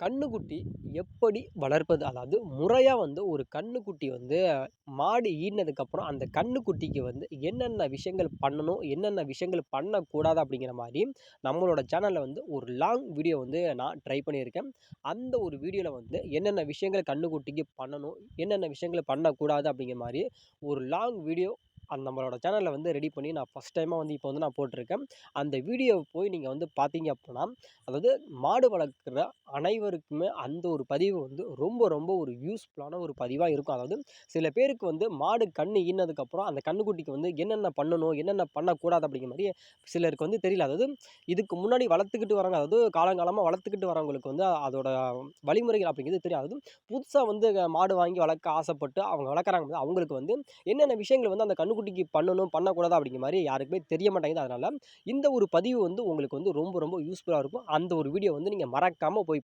கன்னுக்குட்டி எப்படி வளர்ப்பது? அதாவது முறையா ஒரு கன்னுக்குட்டி மாடு ஈனதுக்கப்புறம் அந்த கன்னுக்குட்டிக்கு என்னென்ன விஷயங்கள் பண்ணணும்? என்னென்ன விஷயங்கள் பண்ணக்கூடாது? அப்படிங்கிற மாரி நம்மளோட சேனல்ல ஒரு லாங் வீடியோ நான் ட்ரை பண்ணியிருக்கேன். அந்த ஒரு வீடியோல என்னென்ன விஷயங்கள் கன்னுக்குட்டிக்கு பண்ணணும்? என்னென்ன விஷயங்கள பண்ணக்கூடாது? அப்படிங்கிற மாரி ஒரு லாங் வீடியோ நம்மளோட சேனல்ல ரெடி பண்ணி நான் ஃபர்ஸ்ட் டைமா இப்போ நான் போட்டிருக்கேன். அந்த வீடியோவ போய் நீங்க பார்த்தீங்க அப்படின்னா, அதாவது மாடு வளர்க்குற அனைவருக்குமே அந்த ஒரு பதிவு ரொம்ப ரொம்ப ஒரு யூஸ்ஃபுல்லான ஒரு பதிவா இருக்கும். அதாவது சில பேருக்கு மாடு கண்ணு ஈனதுக்கப்புறம் அந்த கன்னுக்குட்டிக்கு என்னென்ன பண்ணணும்? என்னென்ன பண்ணக்கூடாது? அப்படிங்கிற மாரி சிலருக்கு தெரியல. அதாவது இதுக்கு முன்னாடி வளர்த்துக்கிட்டு வராங்க. அதாவது காலங்காலமா வளர்த்துக்கிட்டு வரவங்களுக்கு அதோட வழிமுறைகள் அப்படிங்கிறது தெரியும். அதாவது புதுசா மாடு வாங்கி வளர்க்க ஆசைப்பட்டு அவங்க வளர்க்குறாங்க பாத்தீங்களா, அவங்களுக்கு என்னென்ன விஷயங்கள் அந்த கன்னுக்குட்டிக்கு பண்ணணும், பண்ணக்கூடாது அப்படிங்கிற மாரி யாருக்குமே தெரிய மாட்டேங்குது. அதனால இந்த ஒரு பதிவு உங்களுக்கு ரொம்ப ரொம்ப யூஸ்ஃபுல்லா இருக்கும். அந்த ஒரு வீடியோ நீங்க மறக்காம போய்